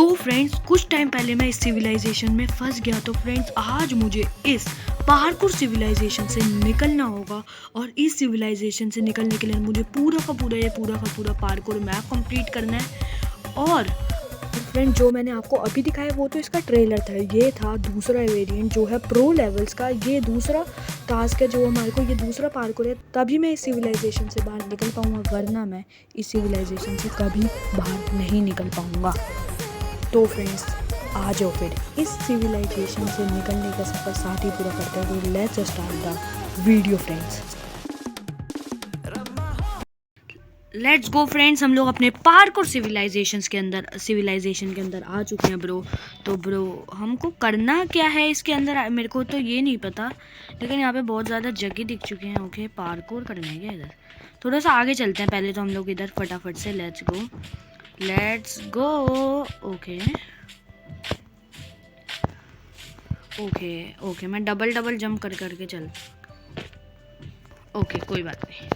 तो फ्रेंड्स कुछ टाइम पहले मैं इस सिविलाइजेशन में फंस गया। तो फ्रेंड्स आज मुझे इस पार्कोर सिविलाइजेशन से निकलना होगा और इस सिविलाइजेशन से निकलने के लिए मुझे पूरा का पूरा पार्कोर मैप कंप्लीट करना है। और फ्रेंड जो मैंने आपको अभी दिखाया वो तो इसका ट्रेलर था। ये था दूसरा वेरिएंट जो है प्रो लेवल्स का। ये दूसरा टास्क है जो हमारे को, ये दूसरा पार्कोर है, तभी मैं इस सिविलाइजेशन से बाहर निकल पाऊँगा, वरना मैं इस सिविलाइजेशन से कभी बाहर नहीं निकल पाऊँगा। तो फ्रेंड्स आ जाओ फिर इस सिविलाइजेशन से निकलने का सफ़र साथ ही पूरा करते हुए let's start the video friends. Let's go friends, हम लोग अपने पार्कोर सिविलाइजेशन के अंदर आ चुके हैं ब्रो। तो ब्रो हमको करना क्या है इसके अंदर मेरे को तो ये नहीं पता, लेकिन यहाँ पे बहुत ज़्यादा जगह दिख चुके हैं। ओके पार्कोर करना है क्या इधर? थोड़ा सा आगे चलते हैं पहले तो हम लोग इधर फटाफट से। Let's go. ओके ओके मैं डबल जंप करके चल। ओके कोई बात नहीं।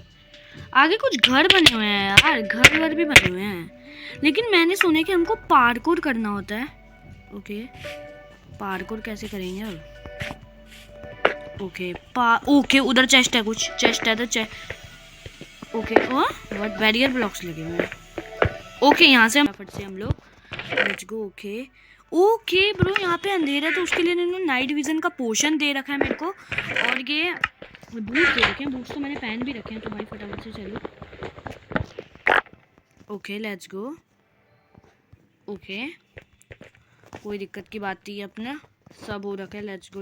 आगे कुछ घर बने हुए हैं यार, घर भी बने हुए हैं, लेकिन मैंने सुना कि हमको पार्कोर करना होता है। ओके पार्कोर कैसे करेंगे अब? ओके उधर चेस्ट है, कुछ चेस्ट है तो ओके व्हाट बैरियर ब्लॉक्स लगे हुए हैं। ओके यहाँ से फट से हम लोग लेट्स गो। ओके ब्रो यहाँ पे अंधेरा है तो उसके लिए इन्होंने नाइट विजन का पोशन दे रखा है मेरे को, और ये बूट दे रखे हैं। बूट्स तो मैंने पहन भी रखे हैं। तो भाई फटाफट से चलो। Okay let's go. ओके कोई दिक्कत की बात नहीं है, अपना सब हो रखा है। Let's go.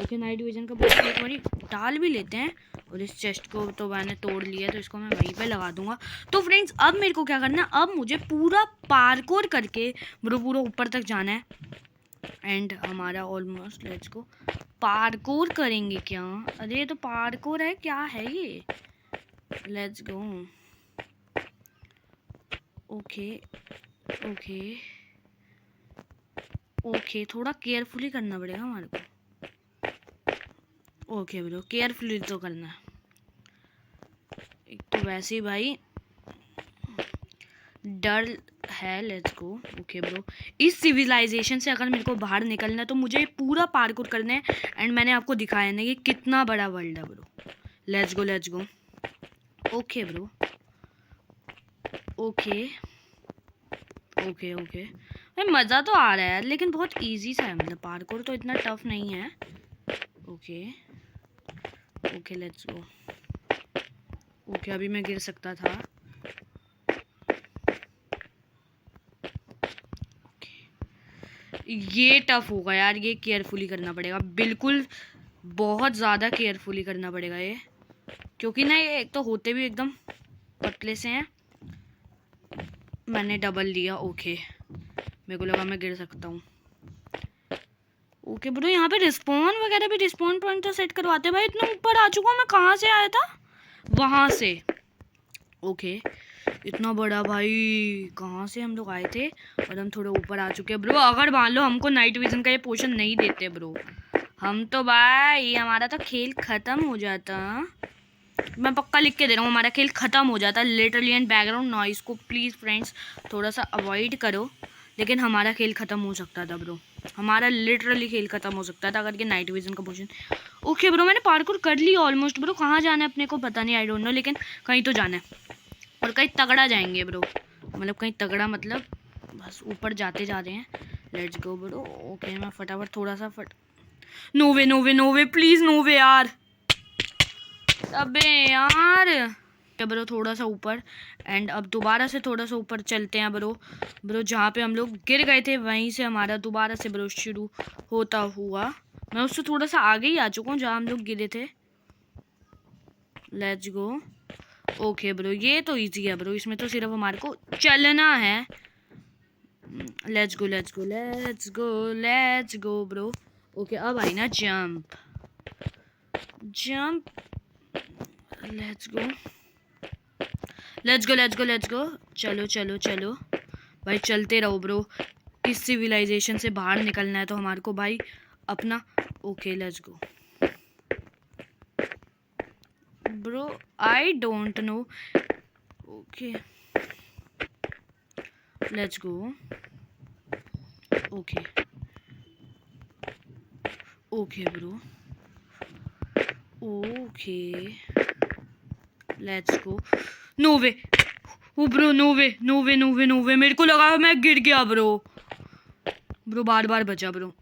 Okay night vision का पोशन एक बारी डाल भी लेते हैं, और इस चेस्ट को तो मैंने तोड़ लिया तो इसको मैं वहीं पे लगा दूंगा। तो फ्रेंड्स अब मेरे को क्या करना है, अब मुझे पूरा पार्कोर करके ब्रो पूरा ऊपर तक जाना है। एंड हमारा ऑलमोस्ट लेट्स गो। पार्कोर करेंगे क्या? अरे ये तो पार्कोर है, क्या है ये? Let's go. ओके थोड़ा केयरफुली करना पड़ेगा हमारे को। ओके ब्रो केयरफुली तो करना है, एक तो वैसे ही भाई डर है। Let's go. ओके ब्रो इस सिविलाइजेशन से अगर मेरे को बाहर निकलना है तो मुझे पूरा पार्कोर करना है। एंड मैंने आपको दिखाया ना कि कितना बड़ा वर्ल्ड है bro. Let's go. Okay bro okay भाई मज़ा तो आ रहा है यार, लेकिन बहुत इजी सा है, मतलब पार्कोर तो इतना टफ नहीं है। Okay let's go. ओके अभी मैं गिर सकता था। ये टफ होगा यार, ये केयरफुली करना पड़ेगा, बिल्कुल बहुत ज़्यादा केयरफुली करना पड़ेगा ये, क्योंकि ना ये एक तो होते भी एकदम पतले से हैं। मैंने डबल लिया। ओके मेरे को लगा मैं गिर सकता हूँ। ओके ब्रो यहाँ पे रिस्पॉन पॉइंट तो सेट करवाते हैं। भाई इतना ऊपर आ चुका हूँ मैं, कहाँ से आया था? वहाँ से। ओके इतना बड़ा भाई, कहाँ से हम लोग आए थे और हम थोड़े ऊपर आ चुके हैं ब्रो। अगर मान लो हमको नाइट विजन का ये पोशन नहीं देते ब्रो, हम तो भाई हमारा तो खेल ख़त्म हो जाता। मैं पक्का लिख के दे रहा हूँ, हमारा खेल ख़त्म हो जाता लिटरली। एंड बैकग्राउंड नॉइज़ को प्लीज़ फ्रेंड्स थोड़ा सा अवॉइड करो, लेकिन हमारा खेल ख़त्म हो सकता था ब्रो, हमारा लिटरली खेल ख़त्म हो सकता था अगर ये नाइट विजन का पोशन। ओके ब्रो मैंने पार्कोर कर लिया ऑलमोस्ट ब्रो। कहाँ जाना है अपने को पता नहीं, आई डोंट नो, लेकिन कहीं तो जाना है और कहीं तगड़ा जाएंगे ब्रो। मतलब कहीं तगड़ा मतलब बस ऊपर जाते जा रहे हैं। Let's go bro. ओके मैं फटाफट थोड़ा सा नो वे प्लीज़ नो वे यार। अबे यार ब्रो थोड़ा सा ऊपर। एंड अब दोबारा से थोड़ा सा ऊपर चलते हैं ब्रो जहाँ पे हम लोग गिर गए थे वहीं से हमारा दोबारा से ब्रो शुरू होता हुआ। मैं उससे थोड़ा सा आगे ही आ चुका हूँ जहाँ हम लोग गिरे थे। Let's go. ओके ब्रो ये तो इजी है ब्रो, इसमें तो सिर्फ हमारे को चलना है। Let's go bro. ओके अब आई ना जंप। Let's go. चलो भाई चलते रहो ब्रो। इस सिविलाइजेशन से बाहर निकलना है तो हमारे को भाई अपना। Okay let's go bro I don't know. Okay let's go. Okay okay bro, okay let's go. No way, oh bro no way no way no way no way, मेरे को लगा मैं गिर गया ब्रो। ब्रो बार बार बचा ब्रो।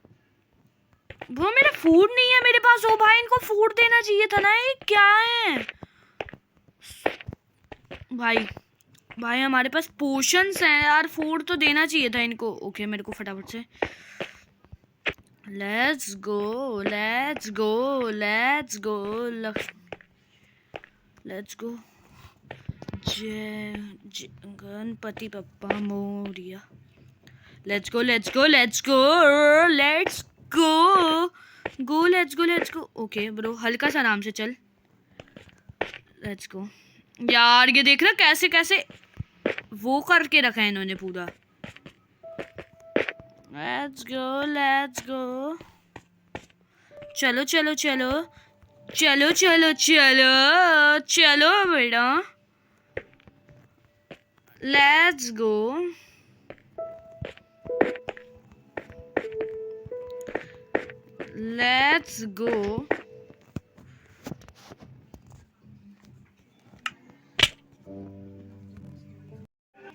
ब्रो मेरा food नहीं है मेरे पास। ओ भाई इनको फूड देना चाहिए था ना, ये क्या है भाई? भाई हमारे पास पोशंस हैं यार, फूड तो देना चाहिए था इनको। ओके मेरे को फटाफट से let's go let's go let's go let's go. जय Ganpati Bappa Morya. Let's go let's go let's go let's go go let's go let's go. Okay bro हल्का सा आराम से चल। Let's go. यार ये देख रहा कैसे कैसे वो करके रखा है इन्होंने पूरा। लेट्स गो लेट्स गो। चलो चलो चलो चलो चलो चलो चलो बेटा, लेट्स गो। लेट्स गो।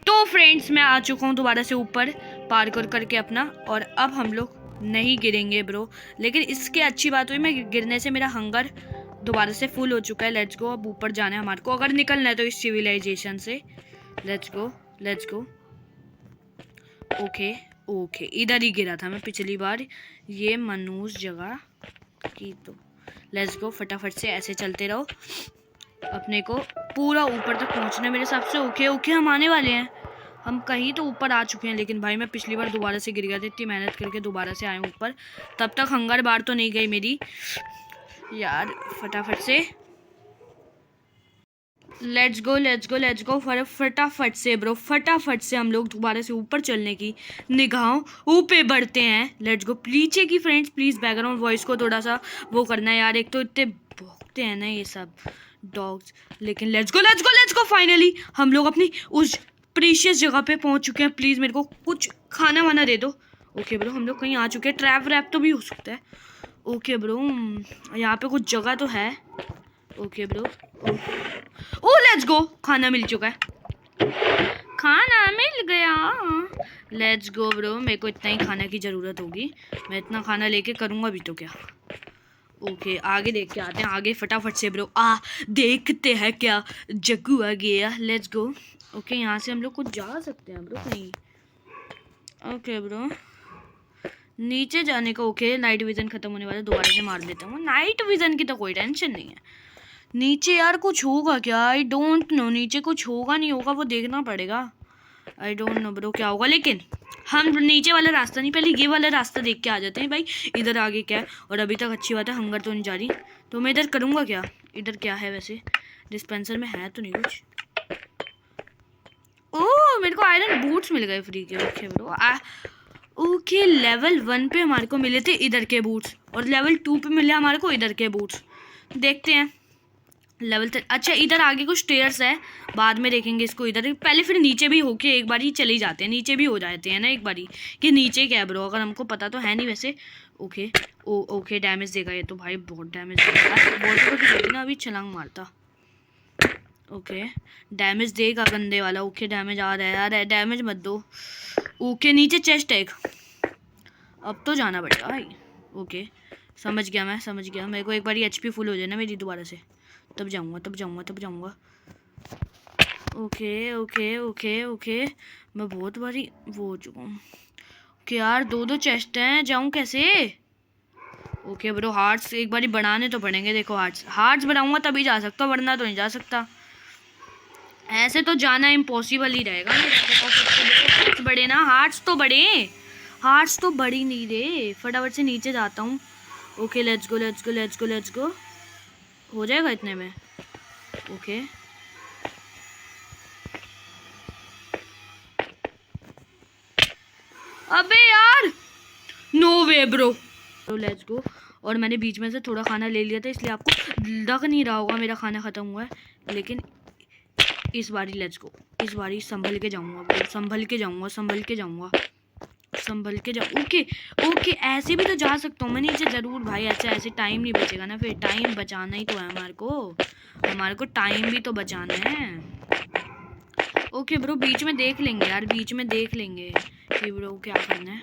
तो फ्रेंड्स मैं आ चुका हूँ दोबारा से ऊपर पार कर करके अपना, और अब हम लोग नहीं गिरेंगे ब्रो। लेकिन इसके अच्छी बात हुई मैं गिरने से मेरा हंगर दोबारा से फुल हो चुका है। लेट्स गो, अब ऊपर जाना है हमारे को अगर निकलना है तो इस सिविलाइजेशन से। Let's go let's go. Okay okay इधर ही गिरा था मैं पिछली बार, ये मनूस जगह की। तो लेट्स गो फटाफट से ऐसे चलते रहो, अपने को पूरा ऊपर तक पहुंचना मेरे हिसाब से। ओके ओके हम आने वाले हैं, हम कहीं तो ऊपर आ चुके हैं। लेकिन भाई मैं पिछली बार दोबारा से गिर गया था, इतनी मेहनत करके दोबारा से आया हूँ ऊपर। तब तक हंगर बार तो नहीं गई मेरी यार। फटाफट से let's go let's go let's गो। फटाफट से ब्रो, फटाफट से हम लोग दोबारा से ऊपर चलने की निगाहों ऊपर बढ़ते हैं। Let's go. पीछे की फ्रेंड्स प्लीज़ बैकग्राउंड वॉइस को थोड़ा सा वो करना है यार, एक तो इतने भौंकते हैं ना ये सब डॉग्स। लेकिन let's go let's go let's go. Finally हम लोग अपनी उस प्रीशियस जगह पे पहुंच चुके हैं। प्लीज़ मेरे को कुछ खाना वाना दे दो। ओके ब्रो हम लोग कहीं आ चुके हैं, ट्रैप व्रैप तो भी हो सकता है। ओके ब्रो यहाँ पे कुछ जगह तो है। Okay bro oh let's go, खाना मिल चुका है, खाना मिल गया। लेट्स गो ब्रो, मेरे को इतना ही खाने की ज़रूरत होगी, मैं इतना खाना लेके करूँगा भी तो क्या। ओके आगे देख के आते हैं, आगे फटाफट से ब्रो देखते हैं क्या जग्गू आ गया। Let's go. ओके यहाँ से हम लोग कुछ जा सकते हैं ब्रो कहीं। ओके ब्रो नीचे जाने का। ओके नाइट विजन खत्म होने वाला, दोबारा से मार लेता हूँ। नाइट विजन की तो कोई टेंशन नहीं है। नीचे यार कुछ होगा क्या? आई डोंट नो, नीचे कुछ होगा नहीं होगा वो देखना पड़ेगा। आई डोंट नो ब्रो क्या होगा, लेकिन हम नीचे वाला रास्ता नहीं, पहले ये वाला रास्ता देख के आ जाते हैं भाई इधर आगे क्या है। और अभी तक अच्छी बात है हंगर तो नहीं जा रही, तो मैं इधर करूँगा क्या। इधर क्या है वैसे, डिस्पेंसर में है तो नहीं कुछ। ओह मेरे को आयरन बूट्स मिल गए फ्री के। ओके ब्रो ओके लेवल 1 पे हमारे को मिले थे इधर के बूट्स, और लेवल 2 पे मिले हमारे को इधर के बूट्स। देखते हैं लेवल 3। अच्छा इधर आगे कुछ स्टेयर्स है, बाद में देखेंगे इसको। इधर पहले फिर नीचे भी होके एक बार ही चले जाते हैं, नीचे भी हो जाते हैं ना एक बारी कि नीचे क्या है ब्रो, अगर हमको पता तो है नहीं वैसे। ओके ओके डैमेज देगा ये तो भाई, बहुत डैमेज देगा। बहुत ना अभी छलांग मारता। ओके डैमेज देगा गंदे वाला। ओके डैमेज आ रहा है डैमेज मत दो। ओके नीचे चेस्ट है एक, अब तो जाना पड़ेगा भाई। ओके समझ गया मैं समझ गया, मेरे को एक बार HP फुल हो जाए ना मेरी दोबारा से, तब जाऊँगा तब जाऊँगा तब जाऊँगा। ओके ओके ओके ओके मैं बहुत बारी वो हो चुका हूँ। ओके यार 2 चेस्ट हैं, जाऊँ कैसे। ओके ब्रो हार्ट्स एक बारी बढ़ाने तो पड़ेंगे। देखो हार्ट्स बढ़ाऊँगा तभी जा सकता, वरना तो नहीं जा सकता। ऐसे तो जाना इम्पॉसिबल ही रहेगा। हार्ट्स बढ़े ना, हार्ट्स तो बढ़ ही नहीं रहे। फटाफट से नीचे जाता हूँ। Okay let's go let's go let's go let's go. हो जाएगा इतने में। ओके अबे यार no way bro. Let's go. और मैंने बीच में से थोड़ा खाना ले लिया था, इसलिए आपको लग नहीं रहा होगा मेरा खाना ख़त्म हुआ है। लेकिन इस बारी लेट्स गो, इस बारी संभल के जाऊँगा, संभल के जाऊँगा संभल के जाऊँगा। संभल के जाओ। ओके ओके, ऐसे भी तो जा सकता हूँ मैं नीचे ज़रूर भाई। अच्छा ऐसे टाइम नहीं बचेगा ना, फिर टाइम बचाना ही तो है हमारे को टाइम भी तो बचाना है। ओके ब्रो, बीच में देख लेंगे यार, बीच में देख लेंगे कि ब्रो क्या करना है।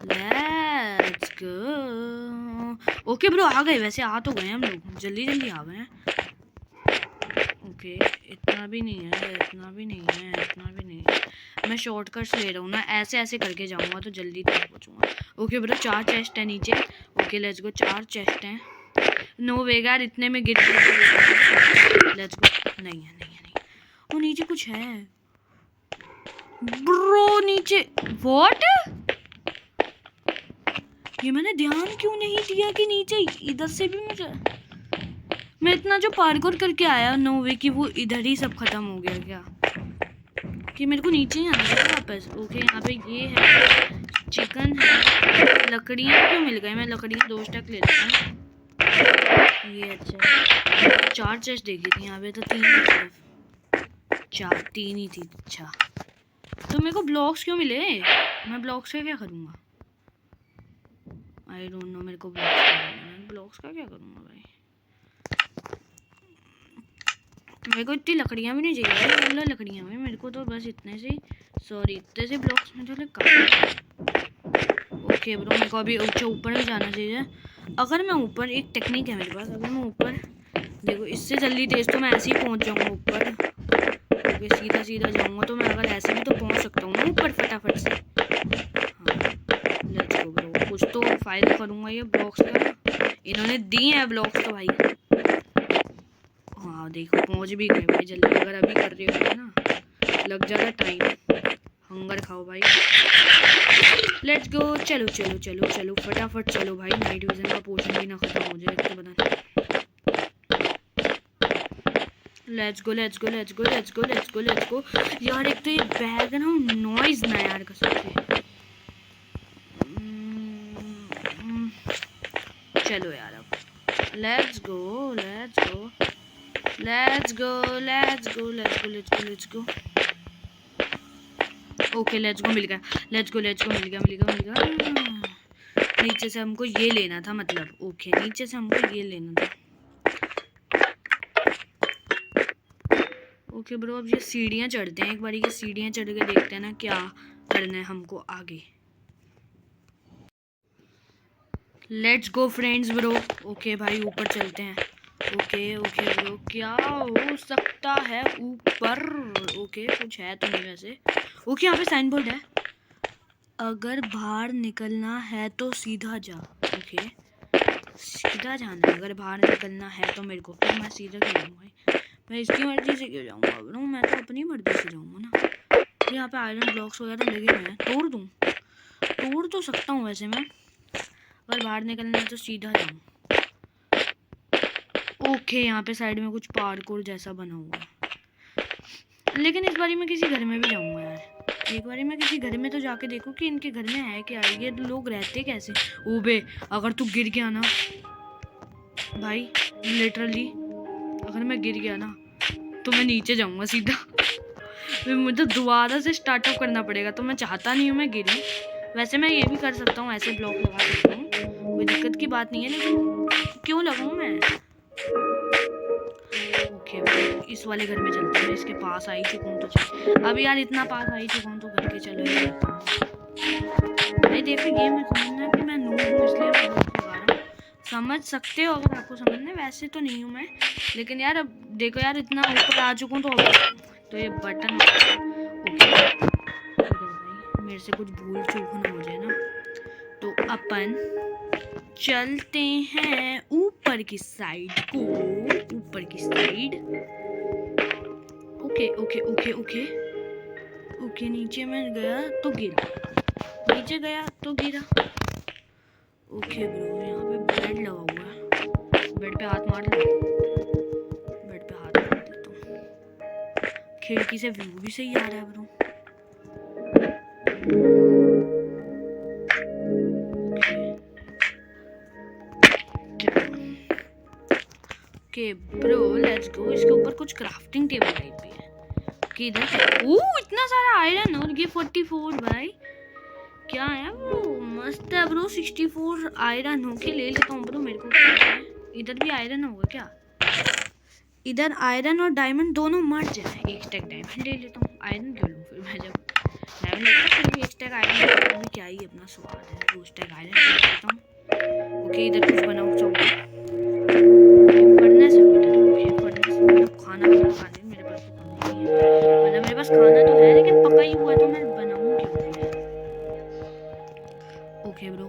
Let's go. ओके ब्रो, आ गए, वैसे आ तो गए हम लोग, जल्दी जल्दी आ गए हैं। ओके, इतना भी नहीं है, इतना भी नहीं है, इतना भी नहीं है। मैं शॉर्टकट्स ले रहा हूँ ना, ऐसे ऐसे करके जाऊँगा तो जल्दी तक पहुँचूँगा। ओके ब्रो, 4 चेस्ट है नीचे। ओके लेट्स गो, 4 चेस्ट हैं। नो वे यार, इतने में गिर। Let's go. नहीं है, नहीं है, नहीं। वो नीचे कुछ है ब्रो, नीचे व्हाट? ये मैंने ध्यान क्यों नहीं दिया कि नीचे इधर से भी मैं इतना जो पार्कोर करके आया नो वे कि वो इधर ही सब खत्म हो गया क्या? कि मेरे को नीचे ही आना है वापस। ओके यहाँ पे ये है, चिकन है, लकड़ियाँ क्यों मिल गई? मैं लकड़ियाँ 2 स्टैक ले लेता हूँ। ये अच्छा, 4 चेस्ट देखी थी यहाँ पे, तो 3 ही सिर्फ, 4 3 ही थी। अच्छा तो मेरे को ब्लॉक्स क्यों मिले? मैं ब्लॉक्स का क्या करूँगा? आई डोंट नो, मेरे को ब्लॉक्स का क्या करूँगा भाई? मेरे को इतनी लकड़ियाँ भी नहीं चाहिए, मतलब लकड़ियाँ में मेरे को तो बस इतने से, सॉरी इतने से ब्लॉक्स में चले काफ़ी। ओके ब्रो, मेरे को अभी ऊपर भी जाना चाहिए। अगर मैं ऊपर, एक टेक्निक है मेरे पास, अगर मैं ऊपर देखो इससे जल्दी तेज तो मैं ऐसे ही पहुँच जाऊँगा ऊपर। ओके सीधा सीधा जाऊँगा तो मैं, अगर ऐसे भी तो पहुँच सकता हूँ ना ऊपर फटाफट से। हाँ लेट्स गो ब्रो, कुछ तो फायदा करूँगा ये ब्लॉक्स का। इन्होंने दिए हैं ब्लॉक्स तो भाई। हाँ देखो पहुँच भी गए भाई जल्दी। अगर अभी कर रहे हो ना, लग जाएगा टाइम। हंगर खाओ भाई। लेट्स गो, चलो चलो चलो चलो फटाफट चलो भाई, नाइट विजन का पोर्शन भी ना खत्म हो जाए तो बता। Let's go let's go let's go let's go let's go let's go. यार एक तो ये बैग है ना, नॉइज ना यार कसम से। चलो यार अब let's go let's go let's go let's go let's go let's go let's go. Okay let's go, मिल गया। लेट्स गो लेट्स गो, मिल गया मिल गया मिल गया। नीचे से हमको ये लेना था, मतलब ओके नीचे से हमको ये लेना था। ओके ब्रो, अब ये सीढ़ियाँ चढ़ते हैं एक बारी, ये सीढ़ियाँ चढ़ के देखते हैं ना क्या करना है हमको आगे। Let's go friends bro. Okay भाई ऊपर चलते हैं। ओके ओके ब्रो, क्या हो सकता है ऊपर? ओके कुछ है तो नहीं वैसे। ओके यहाँ पे साइन बोर्ड है, अगर बाहर निकलना है तो सीधा जा। ओके सीधा जाना है, अगर बाहर निकलना है तो मेरे को, फिर मैं सीधा क्यों जाऊँगा? मैं इसकी मर्जी से क्यों जाऊँगा ब्रो? मैं तो अपनी मर्जी से जाऊँगा ना। यहाँ पे आयरन ब्लॉक्स वगैरह लगे हुए हैं, तोड़ दूँ? तोड़ तो सकता हूँ वैसे मैं, अगर बाहर निकलना है तो सीधा जाऊँ। ओके यहाँ पे साइड में कुछ पार्कोर जैसा बना हुआ है, लेकिन इस बारी मैं किसी घर में भी जाऊँगा यार। एक बारी मैं किसी घर में तो जाके देखूँ कि इनके घर में है क्या, ये लोग रहते कैसे। ओबे अगर तू गिर गया ना भाई, लिटरली अगर मैं गिर गया ना तो मैं नीचे जाऊँगा सीधा। मुझे दोबारा से स्टार्टअप करना पड़ेगा, तो मैं चाहता नहीं हूँ मैं गिरूँ। वैसे मैं ये भी कर सकता हूँ, ऐसे ब्लॉक लगा सकता हूँ, कोई दिक्कत की बात नहीं है, लेकिन क्यों लगाऊँ मैं? ओके इस वाले घर में चलते हैं, इसके पास आ ही चुका हूँ तो चल। अब यार इतना पास आ ही चुका हूँ तो करके चलो भाई। देखो ये मैं समझना कि मैं नूब हूँ इसलिए मैं ब्लॉक लगा रहा हूँ, समझ सकते हो अगर आपको समझना। वैसे तो नहीं हूँ मैं, लेकिन यार अब देखो यार इतना ऊपर आ चुका हूँ तो ये बटन ओके भाई, मेरे से कुछ भूल चूक ना हो जाए ना। तो अपन चलते हैं ऊपर की साइड को, ऊपर की side. Okay okay okay okay okay नीचे मैं गया तो गिरा, नीचे गया तो गिरा। ओके ब्रो यहाँ पे बेड लगा हुआ है, बेड पे हाथ मार लो, बेड पे हाथ मार देता हूँ। खिड़की से व्यू भी सही आ रहा है ब्रो। ओके ब्रो लेट्स गो। इसके ऊपर कुछ क्राफ्टिंग टेबल टाइप भी है कि इधर इतना सारा आयरन और ये 44 भाई क्या है ब्रो? मस्त है ब्रो। 64 आयरन हो के ले लेता हूँ ब्रो। मेरे को क्या है? इधर भी आयरन होगा क्या? इधर आयरन और डायमंड दोनों मर्ज है। एक स्टैक डायमंड ले लेता हूँ। आयरन क्यों लूँ फिर मैं? जब डायमंड लेता हूँ फिर भी एक स्टैक आयरन भी क्या ही अपना स्वाद है। 2 स्टैक आयरन ले लेता हूँ। ओके इधर कुछ बनाऊँ चौकी। फर्नेस है इधर। ओके फर्नेस मतलब खाना बना खाने मेरे पास तो खाना नहीं है। मतलब मेरे पास खाना तो है लेकिन पका ही हुआ है तो मैं बनाऊँ क्यों फिर? ओके ब्रो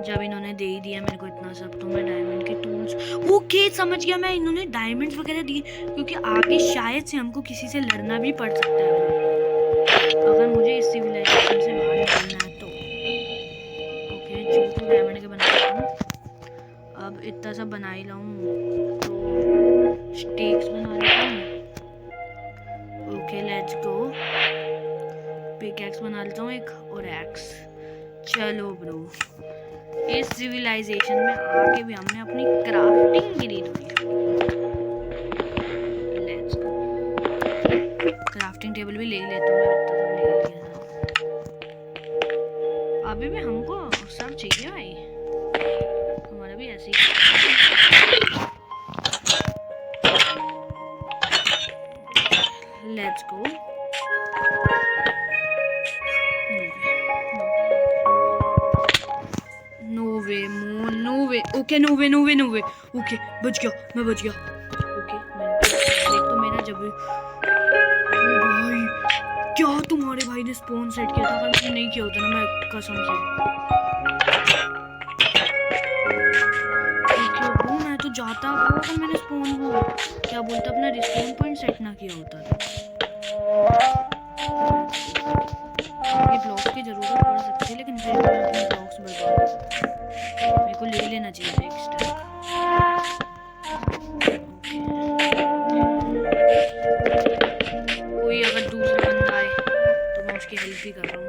जब इन्होंने दे ही दिया मेरे को इतना सब तो मैं डायमंड के टूल्स। ओके समझ गया मैं। इन्होंने डायमंड्स वगैरह दिए क्योंकि आगे शायद से हमको किसी से लड़ना भी पड़ सकता है ब्रो, अगर मुझे इस सिविलाइजेशन से बाहर निकलना है तो। ओके जो डायमंड के बना लेता हूँ। अब इतना सब बना ही लाऊं तो स्टेक्स बना लेता हूँ। Okay let's go. पिकैक्स बना लेता हूँ एक और एक्स। चलो ब्रो इस सिविलाइजेशन में आके भी हमने अपनी क्राफ्टिंग गिरी हुई है। Let's go. क्राफ्टिंग टेबल भी ले लेता हूँ मैं। इतना सब ले लिया था। अभी भी हमको सब चाहिए भाई। हमारा भी ऐसे ही। Let's go. Okay no way okay बच गया मैं बच गया। ओके देख तो मेरा जब भाई क्या तुम्हारे भाई ने स्पॉन सेट किया था? अगर मुझे नहीं किया होता ना मैं कसम से। ओके ब्रो मैं तो जाता ब्रो अगर मैंने स्पॉन वो क्या बोलता अपना रिस्पॉन पॉइंट सेट ना किया होता तो। ये ब्लॉक्स की जरूरत पड़ सकती है लेकिन फिर मैं अपने ब्लॉक्स बर्बाद मेरे को ले लेना चाहिए था एक स्टैक। कोई अगर दूसरा बंदा आए तो मैं उसकी हेल्प भी कर रहा हूँ।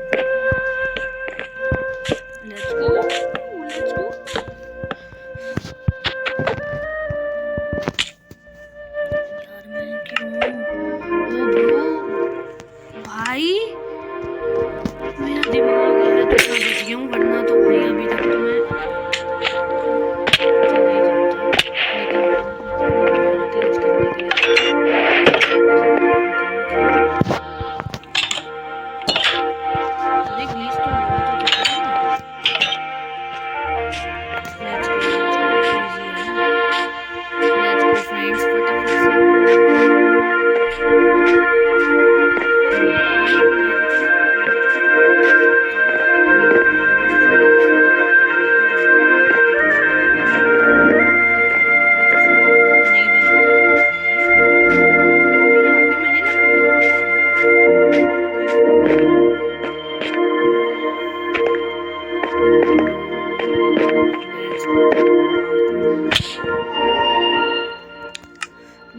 Let's go let's go. यार मैं क्यों ओ ब्रो भाई मेरा दिमाग है तो मैं बच गया हूँ वरना तो भाई अभी तक तो मैं चला ही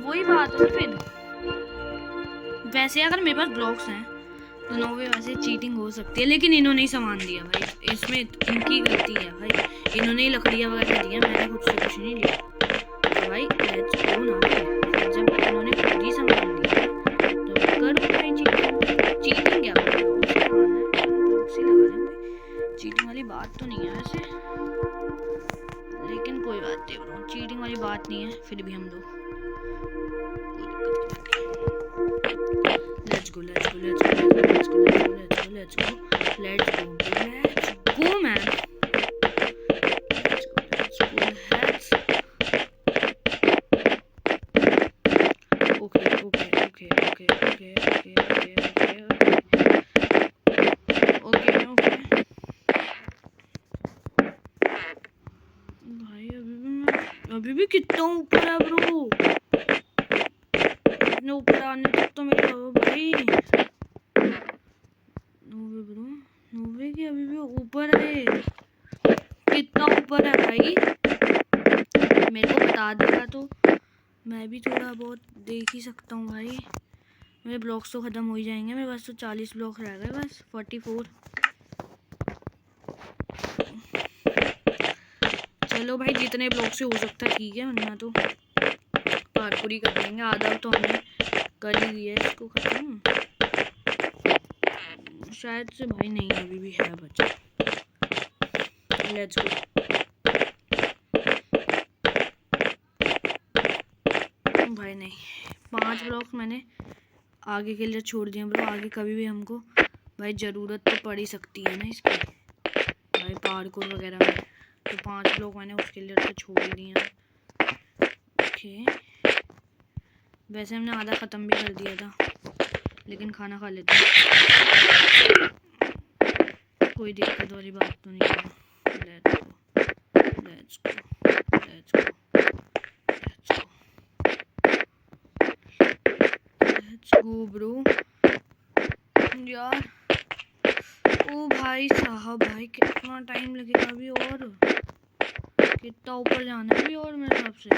वही बात है फिर। वैसे अगर मेरे पास ब्लॉक्स हैं तो नो वे वैसे चीटिंग हो सकती है लेकिन इन्होंने ही सामान दिया भाई। इसमें इनकी गलती है भाई। इन्होंने ही लकड़ियाँ वगैरह दिया मैंने खुद से कुछ नहीं लिया तो भाई लेट्स गो ना। जब इन्होंने खुद ही सामान दिया तो करो भाई चीटिंग। चीटिंग क्या ब्लॉक्स ही लगा देंगे। चीटिंग वाली बात तो नहीं है वैसे लेकिन कोई बात नहीं ब्रो। चीटिंग वाली बात नहीं है फिर भी हम लोग let's go let's go let's go let's go let's go let's go let's go let's go let's go man let's go let's okay okay okay okay okay okay okay okay okay भाई अभी भी कितना ऊपर है bro. इतने ऊपर आने तक तो मेरे भाई नोवे ब्रो नोवे की अभी भी ऊपर है। कितना ऊपर है भाई मेरे को बता देगा तो मैं भी थोड़ा बहुत देख ही सकता हूँ भाई। मेरे ब्लॉक्स तो ख़त्म हो ही जाएंगे। मेरे पास तो 40 ब्लॉक रह गए बस 44। चलो भाई जितने ब्लॉक से हो सकता है ठीक है वरना तो पार्ट पूरी कर लेंगे। आधा तो हमने कर ही दिया है इसको ख़त्म शायद से भाई। नहीं अभी भी है बचा। Let's go. भाई नहीं, 5 ब्लॉक मैंने आगे के लिए छोड़ दिए ब्रो। आगे कभी भी हमको भाई ज़रूरत तो पड़ ही सकती है ना इसकी, भाई पार्कोर वगैरह में। तो 5 ब्लॉक मैंने उसके लिए तो छोड़ ही दिए। ओके, वैसे हमने आधा ख़त्म भी कर दिया था, लेकिन खाना खा लेते हैं, कोई दिक्कत वाली बात तो नहीं है। Let's go, let's go, let's go, let's go bro. यार ओ भाई साहब, भाई कितना टाइम लगेगा अभी, और कितना ऊपर जाना है अभी और मेरे हिसाब से।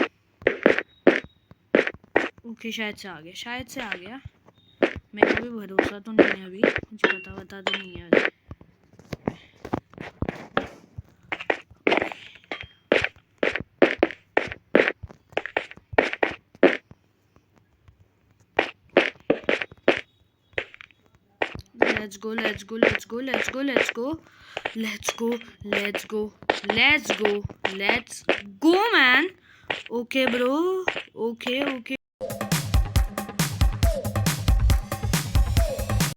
ओके, शायद से आ गया, शायद से आ गया। मेरे को भी भरोसा तो नहीं है अभी, कुछ पता वता तो नहीं है अभी। Let's go, let's go, let's go, let's go, let's go, let's go, let's go, let's go, let's go, man. Okay, bro. Okay, okay.